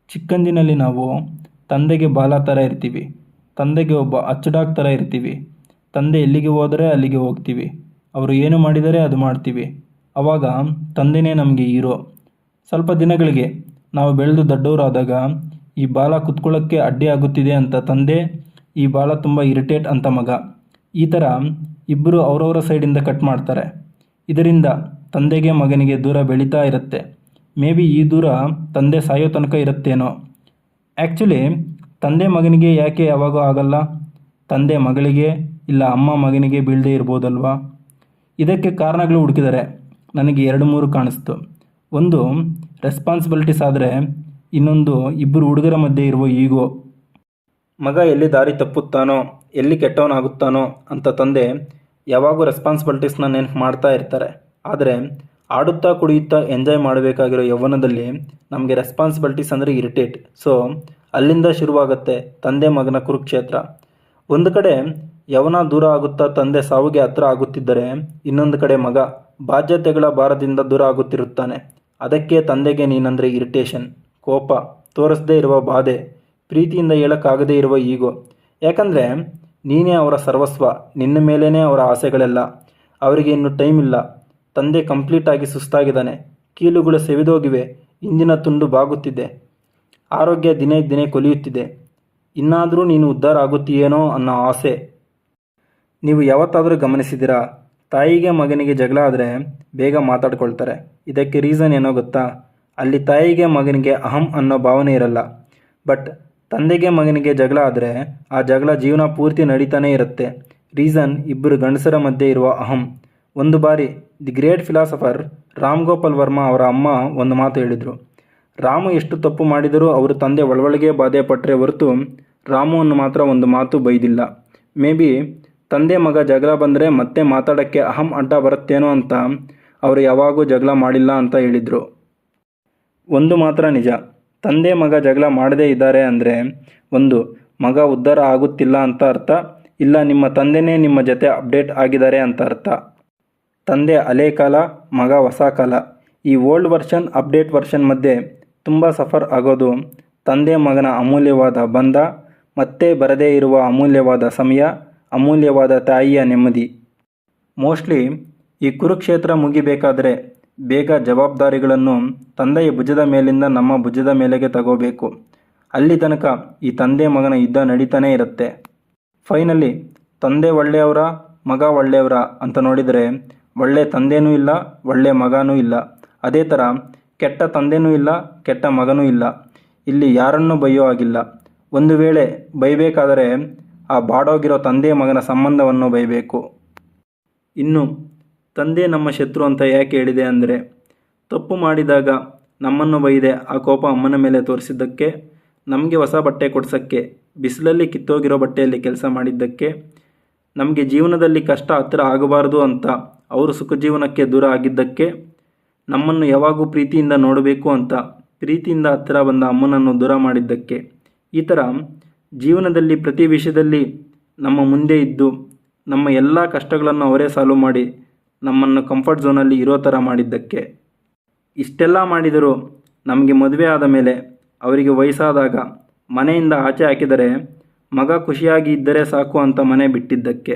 ಚಿಕ್ಕಂದಿನಲ್ಲಿ ನಾವು ತಂದೆಗೆ ಬಾಲ ಥರ ಇರ್ತೀವಿ. ತಂದೆಗೆ ಒಬ್ಬ ಅಚ್ಚುಡಾಗ್ ಥರ ಇರ್ತೀವಿ. ತಂದೆ ಎಲ್ಲಿಗೆ ಹೋದರೆ ಅಲ್ಲಿಗೆ ಹೋಗ್ತೀವಿ. ಅವರು ಏನು ಮಾಡಿದರೆ ಅದು ಮಾಡ್ತೀವಿ. ಆವಾಗ ತಂದೆಯೇ ನಮಗೆ ಹೀರೋ. ಸ್ವಲ್ಪ ದಿನಗಳಿಗೆ ನಾವು ಬೆಳೆದು ದೊಡ್ಡವರಾದಾಗ ಈ ಬಾಲ ಕುತ್ಕೊಳ್ಳೋಕ್ಕೆ ಅಡ್ಡಿ ಆಗುತ್ತಿದೆ ಅಂತ ತಂದೆ, ಈ ಬಾಲ ತುಂಬ ಇರಿಟೇಟ್ ಅಂತ ಮಗ. ಈ ಥರ ಇಬ್ಬರು ಅವರವರ ಸೈಡಿಂದ ಕಟ್ ಮಾಡ್ತಾರೆ. ಇದರಿಂದ ತಂದೆಗೆ ಮಗನಿಗೆ ದೂರ ಬೆಳೀತಾ ಇರುತ್ತೆ. ಮೇ ಬಿ ಈ ದೂರ ತಂದೆ ಸಾಯೋ ತನಕ ಇರುತ್ತೇನೋ. ಆ್ಯಕ್ಚುಲಿ ತಂದೆ ಮಗನಿಗೆ ಯಾಕೆ ಯಾವಾಗೂ ಆಗಲ್ಲ? ತಂದೆ ಮಗಳಿಗೆ ಇಲ್ಲ ಅಮ್ಮ ಮಗನಿಗೆ ಬೀಳದೇ ಇರ್ಬೋದಲ್ವಾ? ಇದಕ್ಕೆ ಕಾರಣಗಳು ಹುಡುಕಿದರೆ ನನಗೆ 2-3 ಕಾಣಿಸ್ತು. ಒಂದು ರೆಸ್ಪಾನ್ಸಿಬಿಲಿಟೀಸ್ ಆದರೆ, ಇನ್ನೊಂದು ಇಬ್ಬರು ಹುಡುಗರ ಮಧ್ಯೆ ಇರುವ ಈಗೋ. ಮಗ ಎಲ್ಲಿ ದಾರಿ ತಪ್ಪುತ್ತಾನೋ, ಎಲ್ಲಿ ಕೆಟ್ಟವನಾಗುತ್ತಾನೋ ಅಂತ ತಂದೆ ಯಾವಾಗೂ ರೆಸ್ಪಾನ್ಸಿಬಿಲಿಟೀಸ್ನ ನೆನಪು ಮಾಡ್ತಾ ಇರ್ತಾರೆ. ಆದರೆ ಆಡುತ್ತಾ ಕುಡಿಯುತ್ತಾ ಎಂಜಾಯ್ ಮಾಡಬೇಕಾಗಿರೋ ಯೌವನದಲ್ಲಿ ನಮಗೆ ರೆಸ್ಪಾನ್ಸಿಬಿಲಿಟೀಸ್ ಅಂದರೆ ಇರಿಟೇಟ್. ಸೊ ಅಲ್ಲಿಂದ ಶುರುವಾಗುತ್ತೆ ತಂದೆ ಮಗನ ಕುರುಕ್ಷೇತ್ರ. ಒಂದು ಕಡೆ ಯೌವನ ದೂರ ಆಗುತ್ತಾ ತಂದೆ ಸಾವಿಗೆ ಹತ್ರ ಆಗುತ್ತಿದ್ದರೆ, ಇನ್ನೊಂದು ಕಡೆ ಮಗ ಬಾಧ್ಯತೆಗಳ ಭಾರದಿಂದ ದೂರ ಆಗುತ್ತಿರುತ್ತಾನೆ. ಅದಕ್ಕೆ ತಂದೆಗೆ ನೀನಂದರೆ ಇರಿಟೇಷನ್, ಕೋಪ, ತೋರಿಸದೇ ಇರುವ ಬಾಧೆ, ಪ್ರೀತಿಯಿಂದ ಹೇಳೋಕ್ಕಾಗದೇ ಇರುವ ಈಗೋ. ಯಾಕಂದರೆ ನೀನೇ ಅವರ ಸರ್ವಸ್ವ, ನಿನ್ನ ಮೇಲೇ ಅವರ ಆಸೆಗಳೆಲ್ಲ. ಅವರಿಗೆ ಇನ್ನು ಟೈಮ್ ಇಲ್ಲ. ತಂದೆ ಕಂಪ್ಲೀಟಾಗಿ ಸುಸ್ತಾಗಿದ್ದಾನೆ. ಕೀಲುಗಳು ಸೆವಿದೋಗಿವೆ. ಇಂದಿನ ತುಂಡು ಬಾಗುತ್ತಿದೆ. ಆರೋಗ್ಯ ದಿನೇ ದಿನೇ ಕೊಲಿಯುತ್ತಿದೆ. ಇನ್ನಾದರೂ ನೀನು ಉದ್ಧಾರ ಆಗುತ್ತೀಯೇನೋ ಅನ್ನೋ ಆಸೆ. ನೀವು ಯಾವತ್ತಾದರೂ ಗಮನಿಸಿದ್ದೀರಾ? ತಾಯಿಗೆ ಮಗನಿಗೆ ಜಗಳ ಆದರೆ ಬೇಗ ಮಾತಾಡ್ಕೊಳ್ತಾರೆ. ಇದಕ್ಕೆ ರೀಸನ್ ಏನೋ ಗೊತ್ತಾ? ಅಲ್ಲಿ ತಾಯಿಗೆ ಮಗನಿಗೆ ಅಹಂ ಅನ್ನೋ ಭಾವನೆ ಇರಲ್ಲ. ಬಟ್ ತಂದೆಗೆ ಮಗನಿಗೆ ಜಗಳ ಆದರೆ ಆ ಜಗಳ ಜೀವನ ಪೂರ್ತಿ ನಡೀತಾನೇ ಇರುತ್ತೆ. ರೀಸನ್ ಇಬ್ಬರು ಗಂಡಸರ ಮಧ್ಯೆ ಇರುವ ಅಹಂ. ಒಂದು ಬಾರಿ the great philosopher Ram Gopal Varma ಅವರ ಅಮ್ಮ ಒಂದು ಮಾತು ಹೇಳಿದರು. ರಾಮು ಎಷ್ಟು ತಪ್ಪು ಮಾಡಿದರೂ ಅವರು ತಂದೆ ಒಳಗೊಳಗೆ ಬಾಧೆ ಪಟ್ಟರೆ ಹೊರತು ರಾಮುವನ್ನು ಮಾತ್ರ ಒಂದು ಮಾತು ಬೈದಿಲ್ಲ. ಮೇ ಬಿ ತಂದೆ ಮಗ ಜಗಳ ಬಂದರೆ ಮತ್ತೆ ಮಾತಾಡೋಕ್ಕೆ ಅಹಂ ಅಡ್ಡ ಬರುತ್ತೇನೋ ಅಂತ ಅವರು ಯಾವಾಗೂ ಜಗಳ ಮಾಡಿಲ್ಲ ಅಂತ ಹೇಳಿದರು. ಒಂದು ಮಾತ್ರ ನಿಜ, ತಂದೆ ಮಗ ಜಗಳ ಮಾಡದೇ ಇದ್ದಾರೆ ಅಂದರೆ ಒಂದು, ಮಗ ಉದ್ಧಾರ ಆಗುತ್ತಿಲ್ಲ ಅಂತ ಅರ್ಥ, ಇಲ್ಲ ನಿಮ್ಮ ತಂದೆನೇ ನಿಮ್ಮ ಜೊತೆ ಅಪ್ಡೇಟ್ ಆಗಿದ್ದಾರೆ ಅಂತ ಅರ್ಥ. ತಂದೆ ಹಳೆ ಕಾಲ, ಮಗ ಹೊಸ ಕಾಲ. ಈ ಓಲ್ಡ್ ವರ್ಷನ್ ಅಪ್ಡೇಟ್ ವರ್ಷನ್ ಮಧ್ಯೆ ತುಂಬ ಸಫರ್ ಆಗೋದು ತಂದೆ ಮಗನ ಅಮೂಲ್ಯವಾದ ಬಂಧ, ಮತ್ತೆ ಬರದೇ ಇರುವ ಅಮೂಲ್ಯವಾದ ಸಮಯ, ಅಮೂಲ್ಯವಾದ ತಾಯಿಯ ನೆಮ್ಮದಿ. ಮೋಸ್ಟ್ಲಿ ಈ ಕುರುಕ್ಷೇತ್ರ ಮುಗಿಬೇಕಾದರೆ ಬೇಗ ಜವಾಬ್ದಾರಿಗಳನ್ನು ತಂದೆಯ ಭುಜದ ಮೇಲಿಂದ ನಮ್ಮ ಭುಜದ ಮೇಲೆಗೆ ತಗೋಬೇಕು. ಅಲ್ಲಿ ತನಕ ಈ ತಂದೆ ಮಗನ ಯುದ್ಧ ನಡೀತಾನೇ ಇರುತ್ತೆ. ಫೈನಲಿ ತಂದೆ ಒಳ್ಳೆಯವರ, ಮಗ ಒಳ್ಳೆಯವರ ಅಂತ ನೋಡಿದರೆ ಒಳ್ಳೆ ತಂದೆನೂ ಇಲ್ಲ, ಒಳ್ಳೆ ಮಗನೂ ಇಲ್ಲ. ಅದೇ ಥರ ಕೆಟ್ಟ ತಂದೆನೂ ಇಲ್ಲ, ಕೆಟ್ಟ ಮಗನೂ ಇಲ್ಲ. ಇಲ್ಲಿ ಯಾರನ್ನೂ ಬೈಯೋ ಆಗಿಲ್ಲ. ಒಂದು ವೇಳೆ ಬೈಬೇಕಾದರೆ ಆ ಬಾಡೋಗಿರೋ ತಂದೆ ಮಗನ ಸಂಬಂಧವನ್ನು ಬೈಬೇಕು. ಇನ್ನು ತಂದೆ ನಮ್ಮ ಶತ್ರು ಅಂತ ಯಾಕೆ ಹೇಳಿದೆ ಅಂದರೆ, ತಪ್ಪು ಮಾಡಿದಾಗ ನಮ್ಮನ್ನು ಬೈದೆ ಆ ಕೋಪ ಅಮ್ಮನ ಮೇಲೆ ತೋರಿಸಿದ್ದಕ್ಕೆ, ನಮಗೆ ಹೊಸ ಬಟ್ಟೆ ಕೊಡ್ಸೋಕ್ಕೆ ಬಿಸಿಲಲ್ಲಿ ಕಿತ್ತೋಗಿರೋ ಬಟ್ಟೆಯಲ್ಲಿ ಕೆಲಸ ಮಾಡಿದ್ದಕ್ಕೆ, ನಮಗೆ ಜೀವನದಲ್ಲಿ ಕಷ್ಟ ಹತ್ತಿರ ಆಗಬಾರ್ದು ಅಂತ ಅವರು ಸುಖ ಜೀವನಕ್ಕೆ ದೂರ ಆಗಿದ್ದಕ್ಕೆ, ನಮ್ಮನ್ನು ಯಾವಾಗೂ ಪ್ರೀತಿಯಿಂದ ನೋಡಬೇಕು ಅಂತ ಪ್ರೀತಿಯಿಂದ ಹತ್ತಿರ ಬಂದ ಅಮ್ಮನನ್ನು ದೂರ ಮಾಡಿದ್ದಕ್ಕೆ, ಈ ಥರ ಜೀವನದಲ್ಲಿ ಪ್ರತಿ ವಿಷಯದಲ್ಲಿ ನಮ್ಮ ಮುಂದೆ ಇದ್ದು ನಮ್ಮ ಎಲ್ಲ ಕಷ್ಟಗಳನ್ನು ಅವರೇ ಸಾಲ್ವ್ ಮಾಡಿ ನಮ್ಮನ್ನು ಕಂಫರ್ಟ್ ಝೋನಲ್ಲಿ ಇರೋ ಥರ ಮಾಡಿದ್ದಕ್ಕೆ. ಇಷ್ಟೆಲ್ಲ ಮಾಡಿದರೂ ನಮಗೆ ಮದುವೆ ಆದ ಮೇಲೆ ಅವರಿಗೆ ವಯಸ್ಸಾದಾಗ ಮನೆಯಿಂದ ಆಚೆ ಹಾಕಿದರೆ ಮಗ ಖುಷಿಯಾಗಿ ಇದ್ದರೆ ಸಾಕು ಅಂತ ಮನೆ ಬಿಟ್ಟಿದ್ದಕ್ಕೆ.